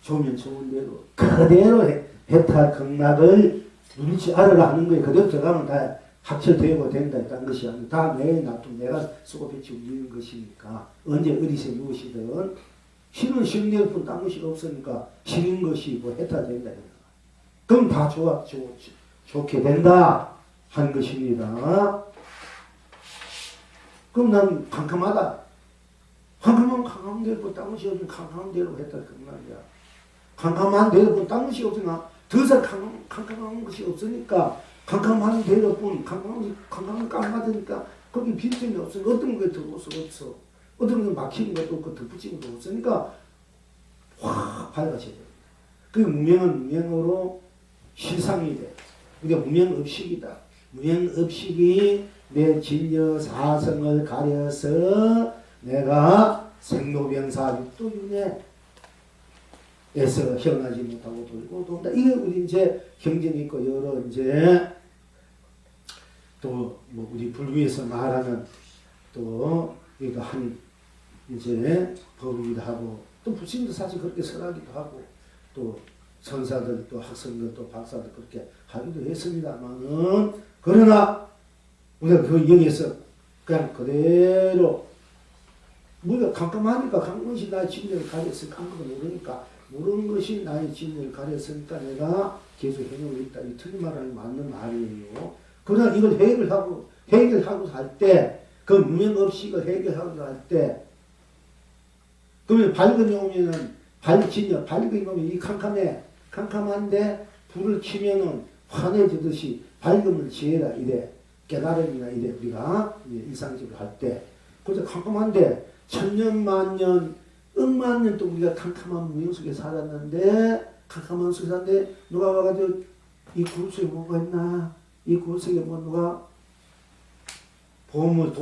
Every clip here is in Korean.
좋으면 좋은 대로 그대로 해탈 극락을 누리지 않으라 하는 거예요. 그대로 들어가면 다 합철되고 된다 했다는 것이 아니고 다 내 놔두면 내가 쓰고 배치 움직이는 것이니까 언제 어디서 무엇이든 실은 실은 대로 딴 것이 없으니까 실은 것이 뭐 해탈된다. 그럼 다 좋게 된다 한 것입니다. 그럼 난 캄캄하다. 캄캄하면 캄캄한 대로 딴 것이 없으면 캄캄한 대로 해탈 극락이야. 캄캄한 대로 딴 것이 없으니까 더 이상 캄캄한 것이 없으니까 캄캄한 대로뿐 캄캄한 깜깜하니까 거기 빈틈이 없으니까 어떤 거에 덮을 수 없어. 어떤 거 막히는 것도 없고 덮어지는 것도 없으니까 확 밝아져야 돼. 그 무명은 무명으로 실상이 돼. 그러니까 무명업식이다. 무명업식이 내 진여 사성을 가려서 내가 생로병사 육도윤회 에서 헤어나지 못하고 돌고 돈다. 이게 우리 이제 경전이 있고 여러 이제 또 뭐 우리 불교에서 말하는 또 이거 한 이제 법이기도 하고 또 부처님도 사실 그렇게 설하기도 하고 또 선사들 또 학생들 또 박사들 그렇게 하기도 했습니다만은 그러나 우리가 그 여기에서 그냥 그대로 우리가 깜깜하니까 깜깜이 나의 진리를 가렸을 깜깜을 모르니까 모르는 것이 나의 진리를 가렸으니까 내가 계속 해내고 있다. 이 틀린 말하는 맞는 말이에요. 그러나 이걸 해결하고 할 때, 그 무명업식을 해결하고 할 때, 그러면 밝음이 오면은, 밝음이 오면 이 캄캄한데, 불을 켜면은 환해지듯이 밝음을 지어라, 이래. 깨달음이나 이래, 우리가 일상적으로 할 때. 그래서 캄캄한데, 천년, 만년, 억만 년 동안 우리가 캄캄한 무명 속에 살았는데, 캄캄한 속에 살았는데, 누가 와가지고, 이 그룹 속에 뭐가 있나? 이 그룹 속에 뭐 누가, 돈은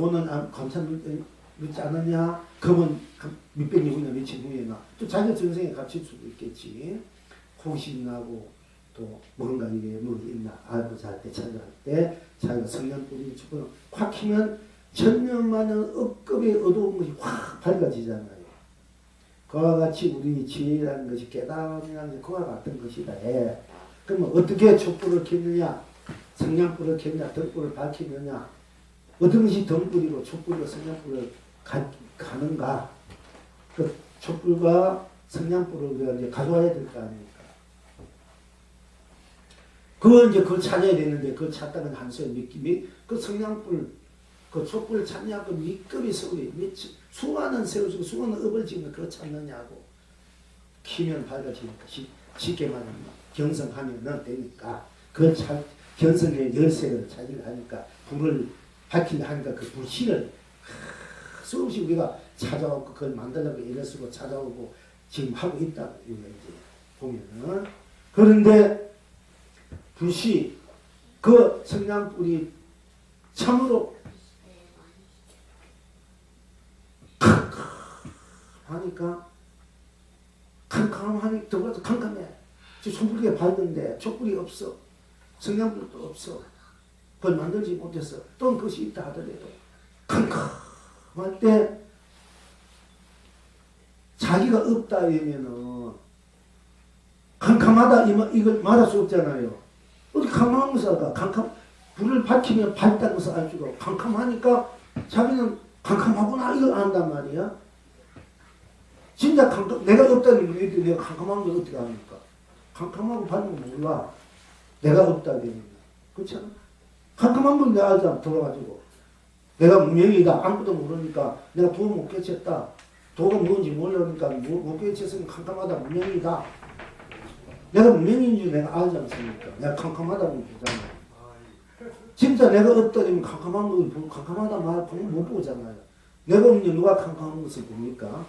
감사 넣지 않느냐? 금은 몇백 년 후나 며칠 후에나, 또 자기가 전생에 갇힐 수도 있겠지. 호신이 나고, 또 뭔가 이게 뭐 있나? 알고자 할 때, 찾아할 때, 자기가 성냥 뿌리를 주고, 확 키면, 천년만년 억급의 어두운 것이 확 밝아지잖아요. 그와 같이 우리 지혜라는 것이 깨달음이라는 것이 그와 같은 것이다. 그러면 어떻게 촛불을 켰느냐? 성냥불을 켰느냐? 등불을 밝히느냐? 어떤 것이 등불이고 촛불과 성냥불을 가는가? 그 촛불과 성냥불을 우리가 이제 가져와야 될 거 아닙니까? 그걸 찾아야 되는데, 그걸 찾다는 한소에 그 성냥불, 그 촛불을 찾냐고 밑급이 서울이 수많은 세월 중에 수많은 업을 지으면 그거 찾느냐고. 키면 밝아지니까 쉽게 말하면 경성하면 되니까 그 경성의 열쇠를 찾으려 하니까 불을 밝힌다 하니까 그 불신을 수없이 우리가 찾아오고 그걸 만들려고 애를 쓰고 찾아오고 지금 하고 있다고 이제 보면은. 그런데 불시 그 성냥불이 참으로 하니까 캄캄하니 더불어서 캄캄해. 촛불이 밝은데 촛불이 없어. 성냥불도 없어. 그걸 만들지 못했어. 또 그것이 있다 하더라도 캄캄할 때 자기가 없다 이러면은 캄캄하다 이걸 말할 수 없잖아요. 어디 캄캄한 것을 알까? 불을 밝히면 밝다는 것을 알 수가 없고 캄캄하니까 자기는 캄캄하구나 이걸 안단 말이야. 진짜 내가 없다는 게 내가 캄캄한 걸 어떻게 합니까? 캄캄하고 밝은 거 몰라. 내가 없다 그러면. 그렇잖아. 캄캄한 걸 내가 알잖아. 들어가지고. 내가 무명이다. 아무것도 모르니까 내가 도움 못 깨쳤다. 도가 뭔지 모르니까 못 깨쳤으면 캄캄하다. 무명이다. 내가 무명인 줄 내가 알지 않습니까? 내가 캄캄하다고 보잖아. 진짜 내가 없다 그러면 캄캄한 걸 캄캄하다 말 보면 못 보잖아요. 내가 없는데 누가 캄캄한 것을 봅니까?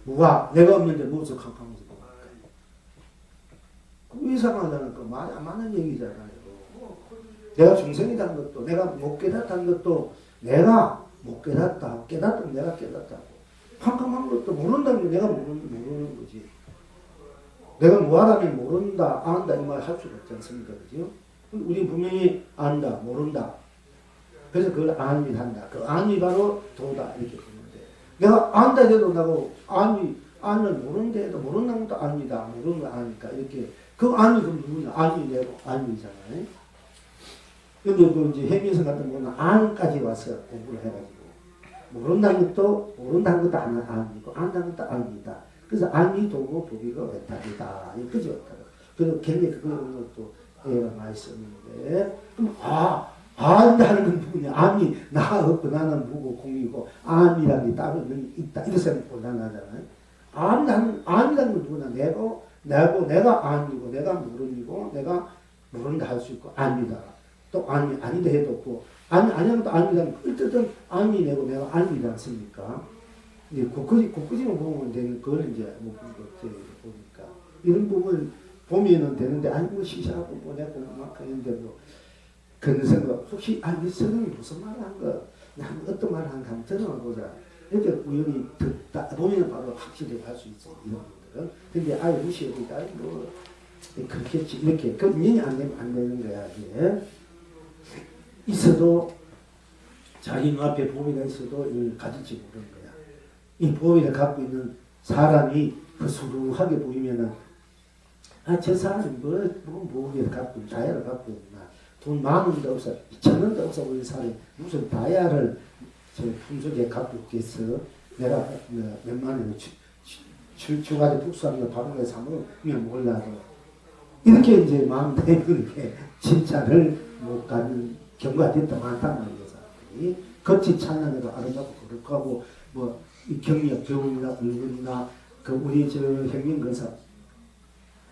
누가 내가 없는데 무엇을 캄캄한 것을 봅니까? 그 이상하다는 거 말이 안 맞는 얘기잖아요. 내가 중생이라는 것도 내가 못 깨닫다는 것도 내가 못 깨닫다. 깨닫다면 내가 깨닫다고. 캄캄한 것도 모른다는 게 내가 모르는 거지. 내가 뭐하라면 모른다, 안다 이 말 할 수가 없지 않습니까? 그죠? 우리 분명히 안다, 모른다. 그래서 그걸 안위한다. 그 안위 바로 도다 이렇게 보는데 내가 안다 해도 나고 안을 모르는데 해도 모르는 것도 압니다. 모르는 거 아니까 이렇게 그 안이 그럼 누구냐? 안이 내고 안이잖아요. 근데 그 이제 해민선 같은 경우는 안까지 와서 공부를 해가지고 모른다는 것도 안이고 안다는 것도 안이다. 그래서 안이 도고 보기가 외탈이다. 그죠? 그래서 굉장히 그런 것도 애가 많이 썼는데 그럼 안다는 건 누구냐? 안이 나 없고 나는 무고 공이고 안이라는 게 따로 있다. 이렇게 생각 곤란하잖아요. 안이라는 건 누구냐? 내가 안이고 내가 모르고 내가 모른다 할 수 있고 안이다. 또 아니다 해도 없고 아니면 또 아니다. 어쨌든 안이 내고 내가 안이지 않습니까? 곳곳이만 보면 되는 그걸 이제 못 보니까 이런 부분을 보면은 되는데 뭐 시시하고 뭐 내고 막 그런데 뭐 그런 생각 혹시 이 선생님이 무슨 말을 한 거 나는 어떤 말을 한가 한번 들어보자 이렇게 우연히 듣다 보면 바로 확실히 할 수 있어요. 이런 분들은. 근데 무시해보니까 뭐 그렇겠지 이렇게 그 인연이 안 되면 안 되는 거야. 이게 있어도 자기 눈앞에 보미가 있어도 이걸 가질지 모르는 거야. 이 보미를 갖고 있는 사람이 허술하게 보이면은 저 사람이 뭐를 갖고 다이아를 갖고 있나 돈 10,000원도 없어 2,000원도 없어 보이는 사람이 무슨 다이아를 저 품속에 갖고 있겠어. 내가 몇만 원을 주가지고 복수하는 거 바로 사먹으면 몰라도 이렇게 이제 마음대로 이렇게 칭찬을 못 가는 경우가 됐다 많단 말이에요. 겉이 찬란해도 아름답고 거룩하고 뭐 이 경력 교훈이나 얼굴이나 그 우리 저 형님 근사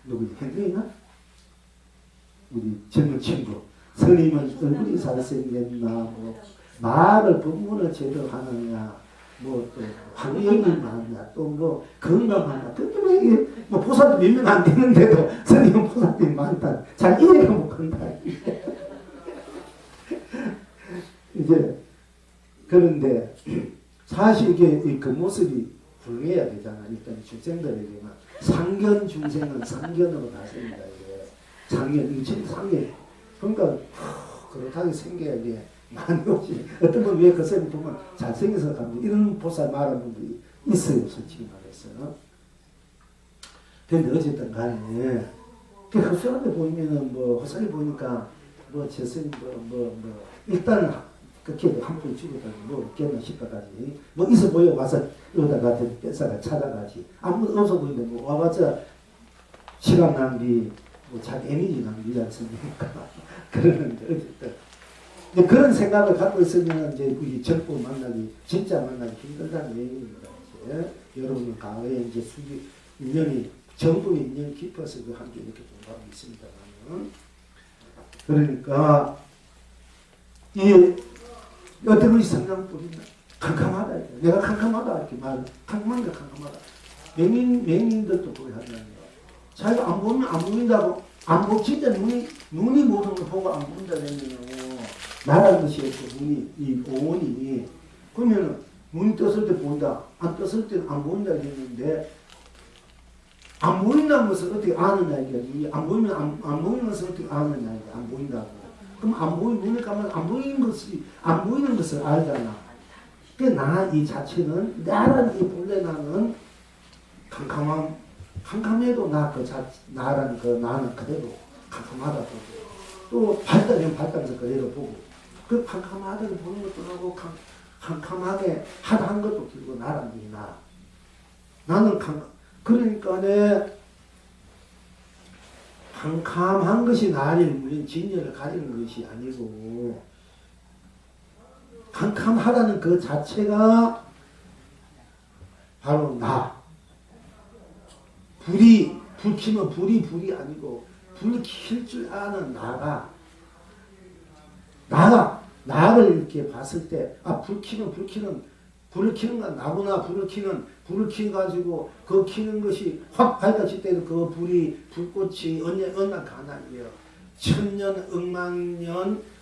누구지? 형님이나 우리 젊은 친구 스님은 얼굴이 잘생겼나 뭐 말을 법문을 제대로 하느냐 뭐 또 학력이 많냐 또 뭐 건강하냐 뭐 보살도 몇 명 안 되는데도 스님은 보살들이 많다. 잘 이해가 못 간다. 이제 그런데 사실 이게 그 모습이 훌륭해야 되잖아. 일단 중생들에게는 상견 중생은 상견으로 나섭니다. 이게 상견 그러니까 그렇다고 생겨야 이게 많이 오지. 어떤 분 왜 그 사람 보면 잘생겨서 갑니다. 이런 보살 말하는 분들이 있어요. 솔직히 말해서. 근데 어쨌든 간에 그 헛사람에 보이면은 뭐 헛사람이 보니까 뭐 재선이 일단은 그렇게 한 푼 주고다 뭐 있겠나 싶어가지 뭐 있어 보여 와서 여기다가 뺏어가 찾아가지 아무도 없어 보이는데 뭐 와봤자 시간 낭비 뭐 자기 에너지 낭비지 않습니까? 그러는데 어쨌든 근데 그런 생각을 갖고 있으면 이제 우리 정부 만나기 진짜 만나기 힘들다는 얘기입니다. 이제 여러분 과거에 이제 인연이 정부의 인연이 깊어서 그 함께 이렇게 공부하고 있습니다만 그러니까 이 어떤 것이 성장뿐이다. 캄캄하다. 내가 캄캄하다 이렇게 말. 캄캄한가 캄캄하다. 맹인들도 그걸 한다는 거야. 자기가 안 보면 안 보인다고 진짜 눈이 모든 걸 보고 안 보인다 그러면 나라는 것이 없고 이 오온이 그러면 눈이 떴을 때 보인다. 안 떴을 때 안 보인다 그랬는데 안 보인다는 것을 어떻게 아느냐 이게 안 보이면 안 보이는 것을 어떻게 아느냐 이게 안 보인다고. 그럼 눈을 감으면 안 보이는 것을 알잖아. 그 나 이 자체는 나라는 이 본래 나는 캄캄해도 나라는 그 나는 그대로 캄캄하다 보고 또 밝다면 밝다면서 그대로 보고 그 캄캄하다를 보는 것도 하고 캄캄하게 하다한 것도 들고 나라는 게 나는 그러니까 캄캄한 것이 나를 물린 진열을 가리는 것이 아니고 캄캄하다는 그 자체가 바로 나. 불 켜면 불이 아니고 불 킬 줄 아는 나를 이렇게 봤을 때 불을 켜는 건 나구나. 불을 켜가지고 그 켜는 것이 확 밝아질 때도 그 불꽃이 언나 가난이에요. 천년,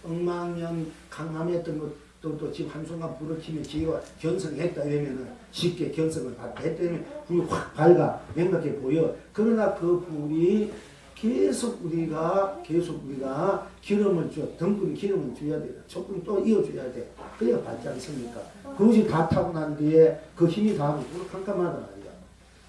억만년 강함했던 것도 지금 한순간 불을 켜면 지가 견성했다 이러면은 쉽게 견성을 했더니 불이 확 밝아. 명확해 보여. 그러나 그 불이 계속 우리가 기름을 덩굴 기름을 줘야 돼. 조금 또 이어줘야 돼. 그래야 밝지 않습니까? 그것이 다 타고 난 뒤에 그 힘이 다 하면 캄캄하단 말이야.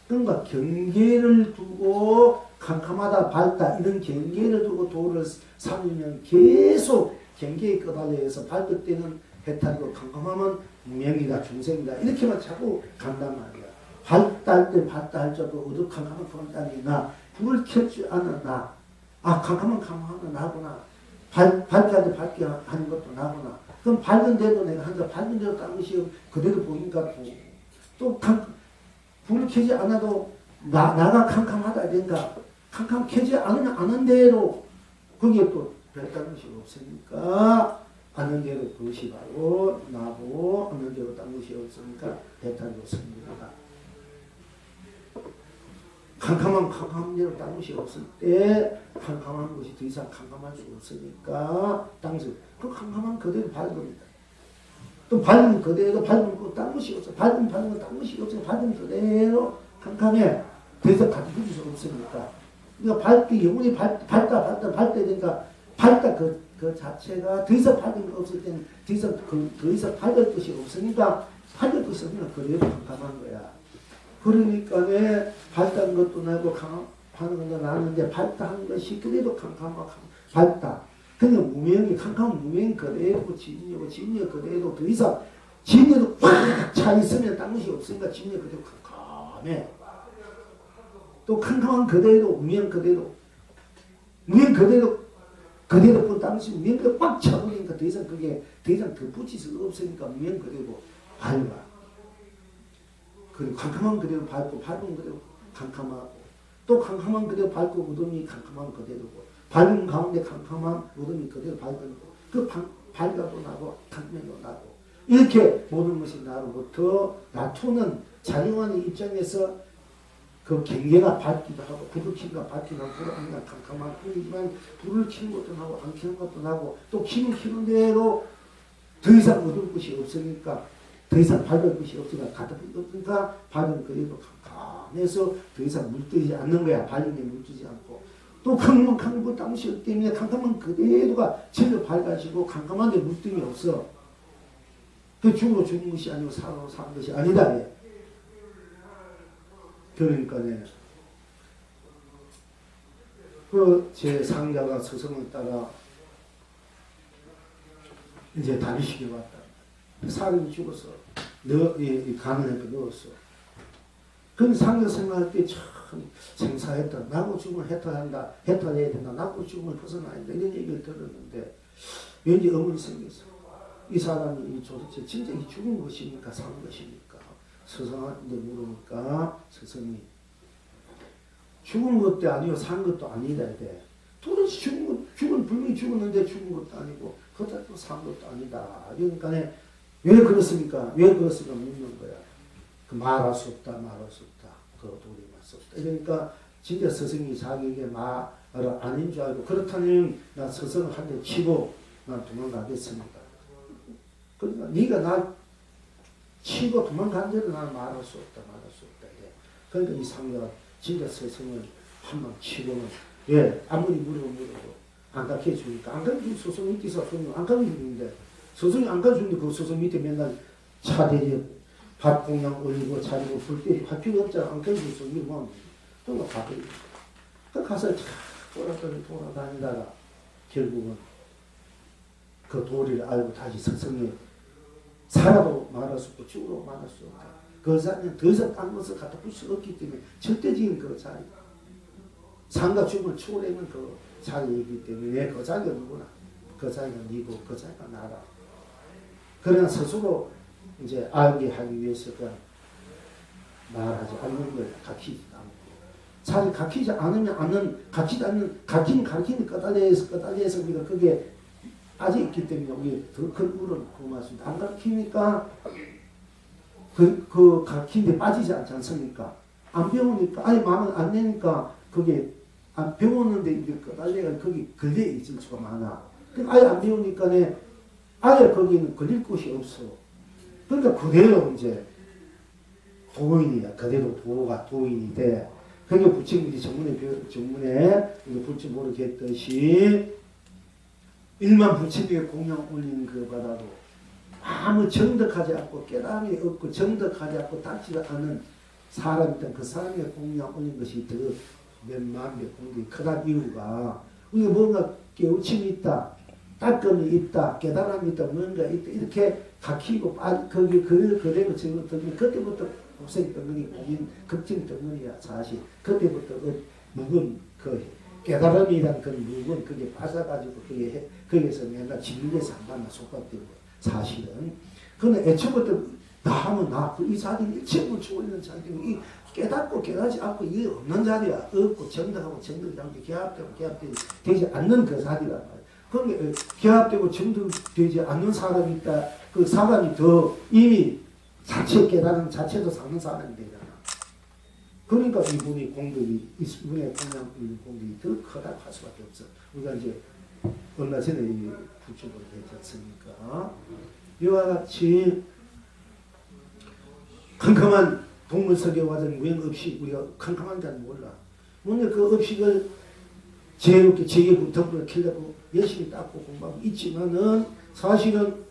그러니까 경계를 두고 캄캄하다 밝다 이런 경계를 두고 도를 삼으면 계속 경계에 끄달려서 밝을 때는 해탈이고 캄캄하면 무명이다 중생이다 이렇게만 자꾸 간단 말이야. 밝다 할 때 밝다 할 적도 어둑캄캄한 그런 나 불을 켤줄 아는 나. 아 캄캄한 나구나. 밝게 할 때 밝게 하는 것도 나구나. 그럼 밝은데도 내가 한다. 밝은데도 딴 것이 그대로 보니까 또 불을 켜지 않아도 나가 캄캄하다 이런가. 캄캄 켜지 않으면 아는 대로 거기에 또 별다른 것이 없으니까 아는 대로 그것이 바로 나고 아는 대로 딴 것이 없으니까 배탈이 없습니다. 캄캄한 대로 딴 것이 없을 때 캄캄한 것이 더 이상 캄캄할 수 없으니까 땅에서 그 캄캄한 그대로 밝습니다. 또 밝으면 그대로 밝으면 또 딴 것이 없어. 밝으면 딴 것이 없어. 밝으면 그대로 캄캄해. 더 이상 같이 붙일 수 없으니까. 그러니까 밝기 영혼이 밝다 되니까 밝다 그 자체가 더 이상 밝은 거 없을 때는 더 이상 밝을 것이 없으니까 밝을 것이 없으니까 그대로 캄캄한 거야. 그러니까 밝다는 것도 나고 캄캄하는 것도 나는데 밝다 하는 것이 그대로 캄캄하고 밝다. 그냥 무명이 캄캄한 무명이 그대로 진리고 그대로 더 이상 진리도 꽉 차 있으면 딴 것이 없으니까 진리 그대로 캄캄해. 또 캄캄한 그대로 무명 그대로 무명 그대로 또 당시 무명 그대로 꽉 차버리니까 더 이상 더 붙일 수 없으니까 무명 그대로 밝아. 그리고 캄캄한 그대로 밝고 밝은 그대로 캄캄하고 또 캄캄한 그대로 밝고 어둠이 캄캄한 그대로고 밝은 가운데 캄캄한 어둠이 그대로 밝은 그 밝아도 나고 캄캄해도 나고 이렇게 모든 것이 나로부터 나투는 자영한의 입장에서 그 경계가 밝기도 하고 불을 켜기가 밝기도 하고 불을 안 캄캄한 뿐이지만 불을 켜는 것도 나고 안 켜는 것도 나고 또 켜는 대로 더 이상 어두울 것이 없으니까 더 이상 밝을 것이 없으니까 가득하니까 밝은 그래도 캄캄해서 더 이상 물들지 않는 거야. 밝음에 물들지 않고 또 캄캄한 당시 때문에 캄캄한 그대로가 전혀 밝아지고 캄캄한데 물뜸이 없어. 그 죽으로 죽은 것이 아니고 살아로 산 것이 아니다. 그러니까 그 제 상자가 스승을 따라 이제 다니시게 왔다. 사람이 죽어서 가난하게 넣었어. 그럼 상자 생각할 때 참 생사했다. 나고 죽음을 해탈한다. 해탈해야 된다. 나고 죽음을 벗어나야 된다. 이런 얘기를 들었는데 왠지 의문이 생겼어. 이 사람이 도대체 진짜 이 죽은 것입니까? 산 것입니까? 스승한테 물으니까 스승이 죽은 것도 아니고 산 것도 아니다. 도대체 죽은 분명히 죽었는데 죽은 것도 아니고 그것도 산 것도 아니다. 그러니까 왜 그렇습니까? 묻는 거야. 말할 수 없다. 그 도리 말 수 없다. 그러니까 진짜 스승이 자기에게 말을 아닌 줄 알고 그렇다면 나 스승을 한 대 치고 난 도망가겠습니다. 그러니까 네가 나 치고 도망간 대로 나는 말할 수 없다. 그러니까 이 상대가 진짜 스승을 한 번 치고는 아무리 물어도 안 가르쳐 주니까 안 가르쳐 주는 스승 밑에 있어. 안 가르쳐 주는데 스승이 안 가르쳐 주는데 그 스승 밑에 맨날 차 대접 밥 공양 올리고 차리고 불 때리고 할 필요 없잖아. 안 가르쳐 줬어. 이러면 그러니까 가버리고 그 가서 돌아다니다가 결국은 그 도리를 알고 다시 스승이 살아도 말할 수 없고 죽어도 말할 수 없다. 그 자리는 더 이상 딴 것을 갖다 풀 수 없기 때문에 절대적인 그 자리 삶과 죽음을 초월하는 그 자리이기 때문에 그 자리가 누구나 그 자리가 니고 그 자리가 나라. 그러나 스스로 이제 알게 하기 위해서 그냥 말하지 않는 걸 가르치지 않고 자리 가르치지 않으면 가르치는 끄달려서 우리가 그게 아직 있기 때문에 우리 더 큰 울은 고맙습니다. 안 가르치니까 그 가르치는데 빠지지 않지 않습니까? 안 배우니까 아예 마음을 안 내니까 그게 안 배웠는데 이제 끄달려가 거기 걸려 있을 수가 많아. 아예 안 배우니까 아예 거기는 걸릴 곳이 없어. 그러니까 그대로 이제 도인이야. 그대로 도가 도인이 돼. 그게 부처님이 정문에 볼줄 모르겠듯이 일만 부처님의 공양 올리는 그 바다도 아무 정덕하지 않고 깨달음이 없고 정덕하지 않고 닿지도 않은 사람이던 그 사람의 공양 올린 것이 더 몇만 몇 공덕이 크다는 이유가 우리가 뭔가 깨우침이 있다, 따끔이 있다, 깨달음이 있다, 뭔가 있다 이렇게 가키고 거기 그대로 적으면 그때부터 복생 덩어리, 고민, 걱정 덩어리야 사실. 그때부터 묵은 그 깨달음이란 그 묵은 그게 빠져가지고 거기에서 맨날 진리에서 안 만나 속박되고 사실은. 그는 애초부터 나 하면 이 자리는 일체를 주고 있는 자리고 이 깨닫고 깨닫지 않고 이게 없는 자리야. 없고 정덕하고 정덕이 않고 개합되지 않는 그 자리란 말이야. 그러니까 개합되고 정덕되지 않는 사람이 있다. 그 사람이 더 이미 자체 깨달은 자체도 사는 사람이 되잖아. 그러니까 이분의 공덕이, 이분의 공양 공덕이 더 크다고 할 수밖에 없어. 우리가 이제 얼마 전에 부처를 했었으니까. 이와 같이 캄캄한 동물석에 과정 유행 없이 우리가 캄캄한 줄 몰라. 뭔가 그 업식을 지혜롭게 지혜의 덕분을 키려고 열심히 닦고 공부하고 있지만은 사실은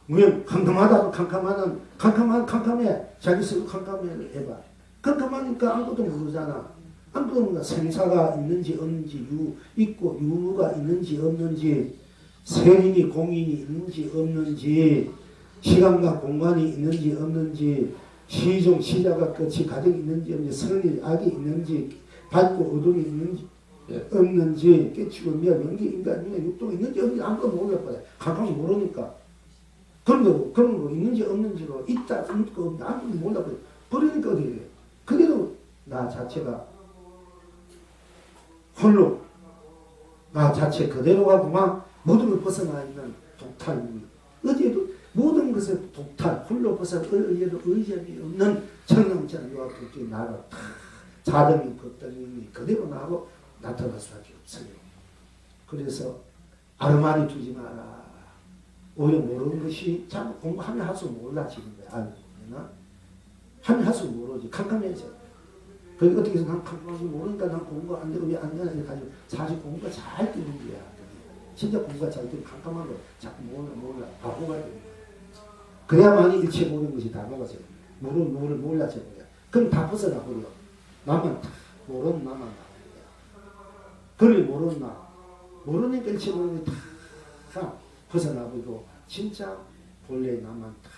무형 캄캄하다고 캄캄해. 자기 스스로 캄캄해 해봐. 캄캄하니까 아무것도 모르잖아. 아무것도 모르니까 생사가 있는지 없는지 있고 유무가 있는지 없는지 세림이 공인이 있는지 없는지 시간과 공간이 있는지 없는지 시종 시작과 끝이 가정이 있는지 없는지 선이 악이 있는지 밝고 어둠이 있는지 없는지 깨치고 미야 명기 인간이 육동이 있는지 없는지 아무것도 몰라버려. 캄캄히 모르니까. 그런 거 있는지 없는지로 있다 없고 없는지 아무것도 몰라버려. 버리니까 어떻게 돼? 그래도 나 자체가 홀로 나 자체 그대로가 그만 모든 걸 벗어나 있는 독탈이 어디에도 모든 것을 독탈 홀로 벗어나 어디에도 의지함이 없는 청량자는 요와 극적인 나가 자등이 법당이 그대로 나하고 나타날 수밖에 없어요. 그래서 아르마리 두지 마라. 오히려 모르는 것이 참 공부하면 할수 몰라 지금 알고 보면 하면 할수 모르지 캄캄해져. 그게 어떻게 해서 난 캄캄하지 모르니까 난 공부 안 되고 왜 안 되나 이렇게 가지고 사실 공부가 잘 되는 거야. 진짜 공부가 잘 되면 캄캄한 거 자꾸 몰라 바보가 되는 거야. 그래야만이 일체 모르는 것이 다 녹아져. 몰라져 버려. 그럼 다 벗어나 버려. 나만 모르는 나만 나오는 거야. 그걸 모르는 나 모르니까 일체 모르는 다 벗어나 버리고 진짜 본래 나만 다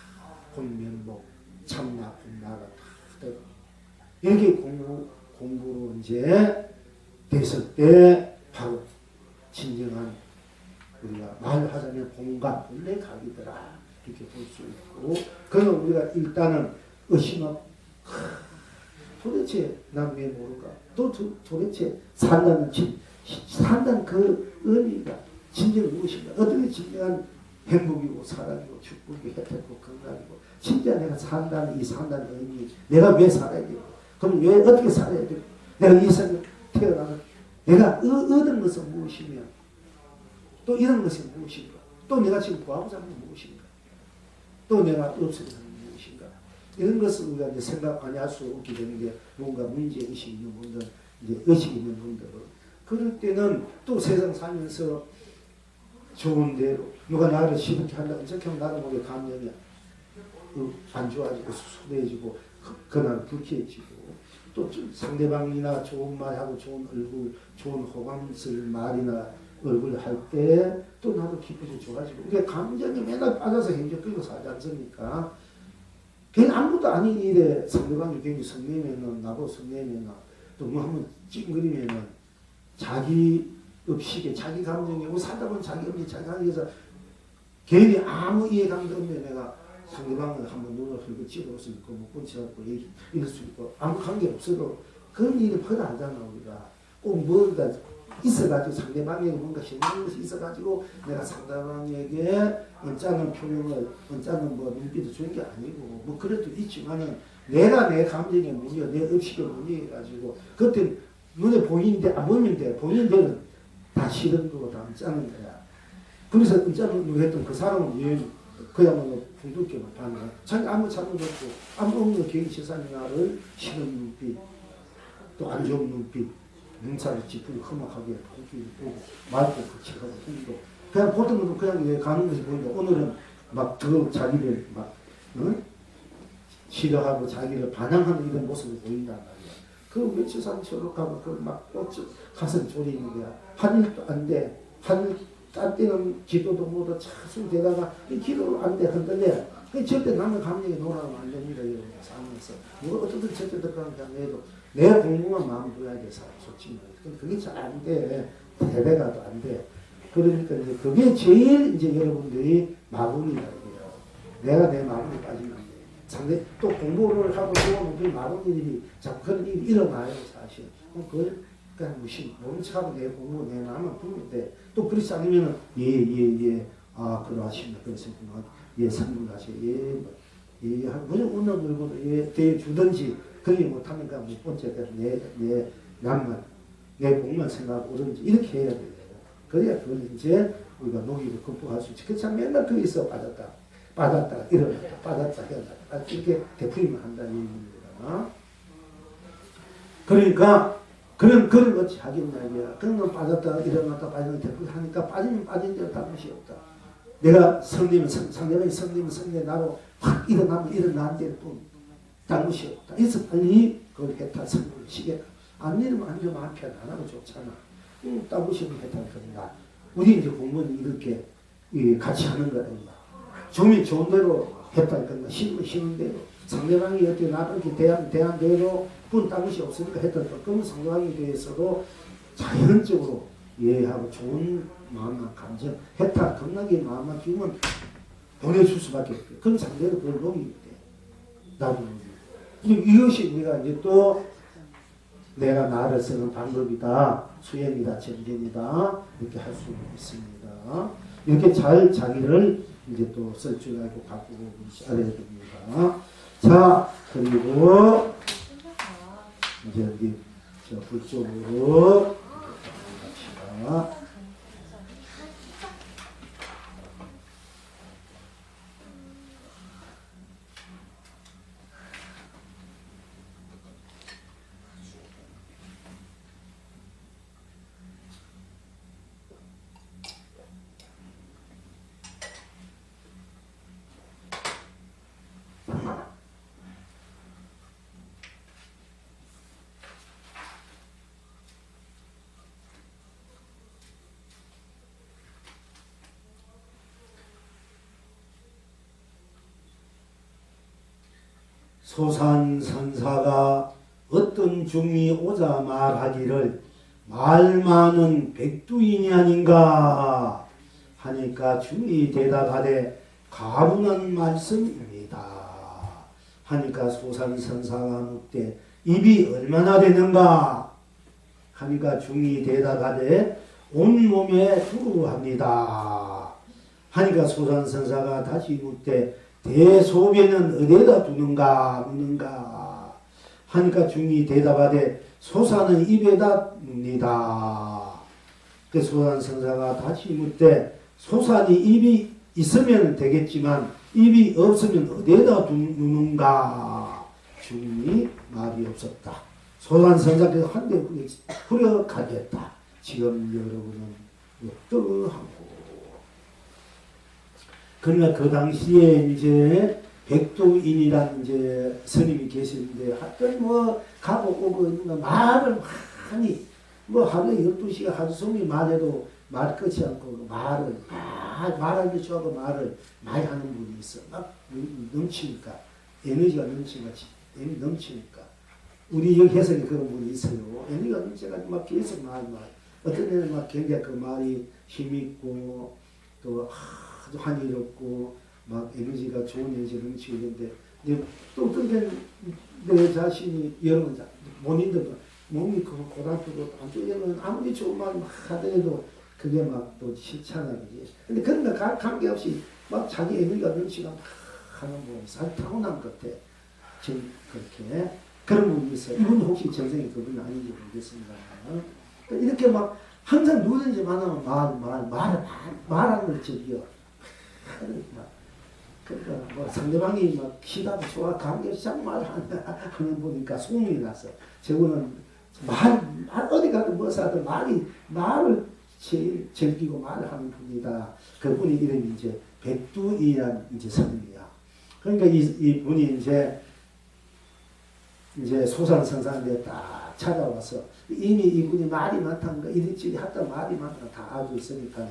본면목 참나 본나가 다 되고 이렇게 공부로 이제 됐을 때 바로 진정한 우리가 말하자면 공간 본래 각이더라 이렇게 볼 수 있고 그는 우리가 일단은 의심하고 도대체 난 왜 모를까 도대체 산다는 그 의미가 진정은 무엇인가 어떻게 진정한 행복이고 사랑이고 축복이고 혜택이고 건강이고 진짜 내가 산다는 의미 내가 왜 살아야 되고 그럼 왜 어떻게 살아야 되고 내가 이 세상에 태어나서 내가 얻은 것은 무엇이며 또 이런 것이 무엇인가 또 내가 지금 구하고자 하는 것은 무엇인가 또 내가 없애고자 하는 것은 무엇인가 이런 것을 우리가 이제 생각 안 할 수 없게 되는 게 뭔가 문제의식이 있는 분들 이제 의식이 있는 분들은 그럴 때는 또 세상 살면서 좋은 대로 누가 나를 시부게 한다 어떻게 하면 나도 모르게 감정이 안 좋아지고 수수해지고 그날 불쾌해지고 또 상대방이나 좋은 말하고 좋은 얼굴 좋은 호감스러운 말이나 얼굴 할 때 또 나도 기쁘게 좋아지고 이게 감정이 맨날 빠져서 행적 끌고 살지 않습니까? 괜히 아무것도 아닌 일에 상대방이 괜히 성내면은 나도 성내면은 또 뭐 한번 찡그리면은 자기 업식에 자기 감정이 뭐 살다 보면 자기 업식 자기 감정에서 괜히 아무 이해감도 없는 내가 상대방을 한번 눈을 흘고 찍을 수 있고 못 본쳐갖고 이럴 수 있고 아무 관계 없어도 그런 일이 허다하잖아 우리가 꼭 뭔가 있어가지고 상대방에게 뭔가 신뢰하는 것이 있어가지고 내가 상대방에게 언짢은 표명을 언짢은 뭐 눈빛을 주는 게 아니고 뭐 그래도 있지만은 내가 내 감정의 문제가 내 업식의 문제가지고 그때 눈에 보이는데 안 보이면 돼 보이는 데는 다 싫은 거고 다 언짢은 거야. 그래서 언짢은 거 했던 그 사람은 왜 그야말로 풍두께만 받는 자기 아무 잘못 없고 아무 없는 개인 재산이 나를 싫은 눈빛 또 안 좋은 눈빛, 눈살을 찌푸리 험악하게 고기를 보고 맑고 거칠하고 힘도 그냥 보통 건 그냥 가는 것이 보이는데 오늘은 막 더 자기를 막 싫어하고 자기를 반항하는 이런 모습이 보인단 말이야. 그 며칠 산 저렇게 그막 가슴 졸이는 거야. 한 일도 안 돼. 딴 때는 기도도 못하고 차수 되다가 이 기도를 안 돼. 흔들려. 절대 남의 감정에 놀아면 안 됩니다. 이런 삶에서. 누가 어떻든 절대 들어가는 게 아니라도 내 공부만 마음 둬야 돼. 솔직히. 그게 잘 안 돼. 대배가도 안 돼. 그러니까 이제 그게 제일 이제 여러분들이 마음이다. 내가 내 마음에 빠지면 안 돼. 상대 또 공부를 하고 또 마음일이 자꾸 그런 일이 일어나요. 사실. 그걸 그냥 모른 척하고 내 공부 내 마음을 두면 돼. 또 그렇지 않으면 예. 아 그러하십니다. 그러셨구나. 예 선물하세요. 예 하고 그냥 운동 들고도 예 대주든지 그러지 못하니까 못 번째 내 남만 내 복만 생각하고 그런지 이렇게 해야 돼요. 그래야 그걸 이제 우리가 노기를 극복할 수 있지. 그렇지 않으면 맨날 거기서 빠졌다 일어났다 빠졌다 일어났다 이렇게 되풀이만 한다는 얘기입니다. 그러니까 그런 것이 하긴 말이야. 그런 건 빠졌다 일어났다 빠졌다 되풀이 하니까 빠지면 빠진 대로 잘못이 없다. 내가 성리면 상대방이 성리면 나로 확 일어나면 일어난 대로 뿐 잘못이 없다. 그래서 빨리 그걸 해탈 성공을 시계 안 일으면 안 되면 한편 안 하고 좋잖아. 따부시면 해탈 겁니다. 우리 이제 공무원이 이렇게 같이 하는 거랍니다. 좀이 좋은 대로 해탈 겁니다. 쉬는 대로. 상대방이 어떻게 나를 이렇게 대한 대로 그건 따부시 없으니까 해탈 겁니다. 그럼 상대방에 대해서도 자연적으로 이해하고 좋은 마음만 감정, 해탈, 겁나게 마음만 키우면 보내줄 수밖에 없어요. 그럼 상대도 그걸 녹이게 돼. 나도 이것이 우리가 이제 또 내가 나를 쓰는 방법이다, 수행이다, 정견이다 이렇게 할 수 있습니다. 이렇게 잘 자기를 이제 또 쓸 줄 알고 바꾸고 알아야 됩니다. 자 그리고 이제 여기 저 불쪽으로 갑시다. 소산선사가 어떤 중이 오자 말하기를 말 많은 백두인이 아닌가 하니까 중이 대답하되 가분한 말씀입니다. 하니까 소산선사가 묻되 입이 얼마나 되는가 하니까 중이 대답하되 온몸에 두루합니다. 하니까 소산선사가 다시 묻되 대소변은 어디에다 두는가 묻는가 하니까 중이 대답하되 소사는 입에다 눕니다. 그 소산선사가 다시 묻되 소산이 입이 있으면 되겠지만 입이 없으면 어디에다 두는가 중이 말이 없었다. 소산선사께서 한대 후려가겠다. 지금 여러분은 어떠하고 그러니까 그 당시에 이제 백두인이라는 이제 스님이 계시는데 하여튼 뭐 가고 오고 있는 말을 많이 뭐 하루에 12시간 하루 종일 말해도 말 끝이 않고 말하기 좋아하고 말을 많이 하는 분이 있어. 막 넘치니까 에너지가 넘치니까 우리 여기 해석에 그런 분이 있어요. 에너지가 넘쳐가지고 막 계속 말 어떤 애는 막 굉장히 그 말이 힘있고 또 아주 한이롭고 막 에너지가 좋은 에너지 넘치고 이런데 또 어떤 때는 내 자신이 여러분 본인도 몸이 고단프고 안쪽에는 아무리 좋은 말 막 하더라도 그게 막 또 싫잖아 그지. 근데 그런 거 관계없이 막 자기 에너지가 넘치가 막 하는 분 있어. 아주 타고난 것 같아. 지금 그렇게 그런 분이 있어요. 이분 혹시 정생이 그분이 아닌지 모르겠습니다. 이렇게 막 항상 누구든지 만나면 말하는 걸 즐겨. 그러니까 뭐 상대방이 막 시다도 좋아 관계없이 참 말하는 보니까 소문이 났어. 저분은 어디 가든 뭐 사든 말을 제일 즐기고 말을 하는 분이다. 그분이 이름이 이제 백두이란 이제 스님이야. 그러니까 이 분이 이제 소산선사인데 딱 찾아와서 이미 이분이 말이 많다는 거, 이리저리 하다 말이 많다는 거 다 알고 있으니까,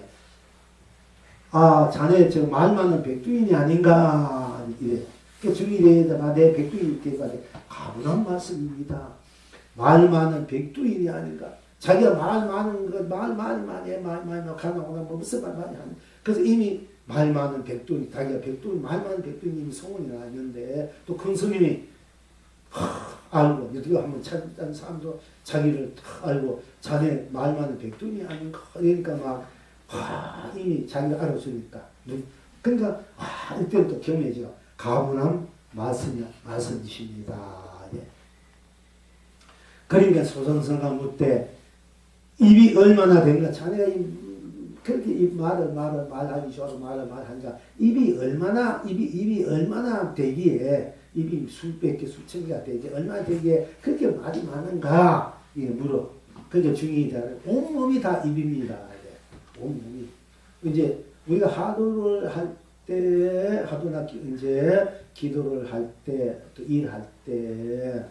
아, 자네 저 말 많은 백두인이 아닌가, 이래. 그 중일에다가 내 백두인이 되가 가분한 말씀입니다. 말 많은 백두인이 아닌가. 자기가 말 많은 거, 말 많이 해, 가나오나, 뭐 무슨 말 많이 하는. 그래서 이미 말 많은 백두인, 자기가 백두인, 말 많은 백두인이 소문이 나는데, 또 큰 스님이 알고, 여기가 한번 찾는 사람도 자기를 다 알고, 자네 말 많은 백두인이 아닌가. 그러니까 막, 이미 자기가 알아주니까. 그러니까, 이때부터 경례죠. 가분한 말씀이십니다. 예. 그러니까 소선성가 묻되, 입이 얼마나 된가? 자네가 그렇게 말하기 좋아서 말하니까, 입이 얼마나 되기에, 입이 수백 개, 수천 개가 되기에, 얼마나 되기에, 그렇게 말이 많은가? 예, 물어. 그게 중요이다. 온몸이 다 입입니다. 온몸이. 이제, 우리가 하도를 할 때, 하도나 이제, 기도를 할 때, 또 일할 때,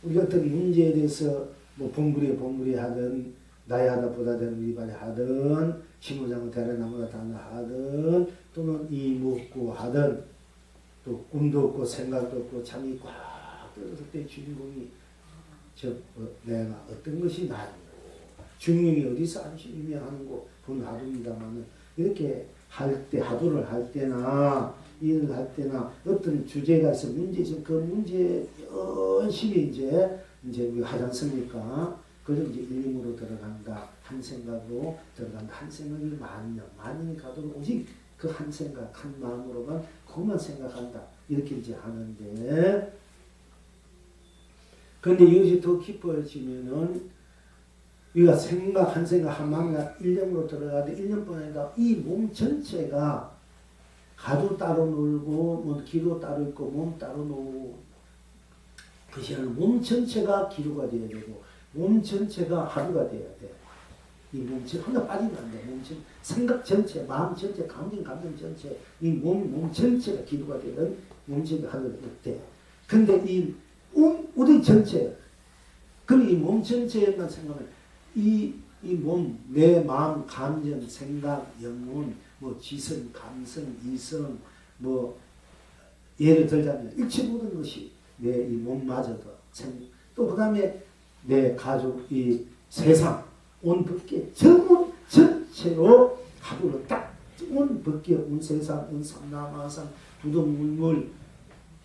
우리가 어떤 문제에 대해서 뭐 봉부리 하든, 나야하다 보다든 위반이 하든, 신무장을 대려나무다 단나 하든, 또는 이 묻고 하든, 또 꿈도 없고 생각도 없고 잠이 꽉 들었을 때 주인공이 내가 어떤 것이 나이고, 중용이 어디서 안심이며 하는 거 분하도입니다만은, 이렇게 할 때, 하도를 할 때나, 일을 할 때나, 어떤 주제가 있어, 문제지, 그 문제에 열심히 이제 우리가 하지 않습니까? 그래서 이제 일림으로 들어간다. 한 생각으로 들어간다. 한 생각이 만년이 가도 오직 그 한 생각, 한 마음으로만 그것만 생각한다. 이렇게 이제 하는데, 그런데 이것이 더 깊어지면은, 우리가 한 생각, 한 마음이나 일념으로 들어가되, 일념뿐 아니라 이 몸 전체가 가도 따로 놀고, 뭐 기도 따로 있고, 몸 따로 놀고, 그것이 아니라 몸 전체가 기도가 되어야 되고, 몸 전체가 하루가 돼야 돼. 이 몸 전체, 하나 빠지면 안 돼. 몸 전체, 생각 전체, 마음 전체, 감정 전체, 이 몸 전체가 기도가 되는 몸 전체가 하루가 돼. 근데 이 우리 전체, 그럼 이 몸 전체만 생각하면, 이 몸, 내 마음, 감정, 생각, 영혼, 뭐 지성, 감성, 이성, 뭐 예를 들자면 일체 모든 것이 내 이 몸마저도 또 그 다음에 내 가족, 이 세상, 온 법계 전체로 하루를 딱 온 법계, 온 세상, 온 삼라마상, 두동물물,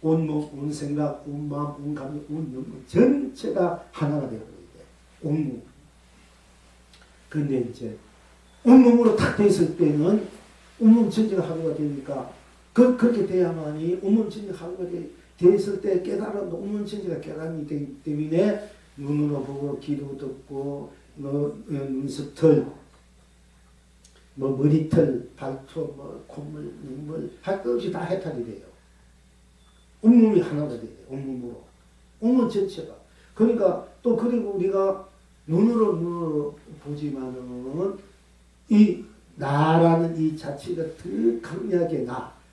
온 몸, 온 생각, 온 마음, 온 감정, 온 영혼 전체가 하나가 되어버려야 돼. 온몸. 그런데 이제 온몸으로 탁 됐을 때는 온몸 전체가 하루가 되니까 그렇게 돼야만이 온몸 전체가 하루가 됐을 때 깨달은 온몸 전체가 깨달음이 되기 때문에 눈으로 보고 귀로 듣고 눈썹털, 머리털, 발톱, 콧물, 눈물 할 것 없이 다 해탈이 돼요. 온몸이 하나가 돼요. 온몸으로. 온몸 전체가. 그러니까 또 그리고 우리가 눈으로 보지만은 이 나라는 이 자체가 더 강력하게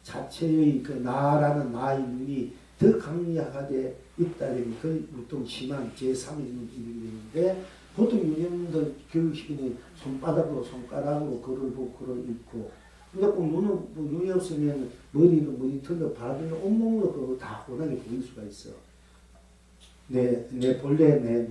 자체의 그 나라는 나의 눈이 더 강력하게 있다는 그 보통 심한 제3의 눈인데 보통 유년들 교육시키는 손가락으로 글을 보고 글을 읽고 그러니까 꼭 눈이 없으면 머리털로 발로 온몸으로 그걸 다 훤하게 보일 수가 있어. 본래 내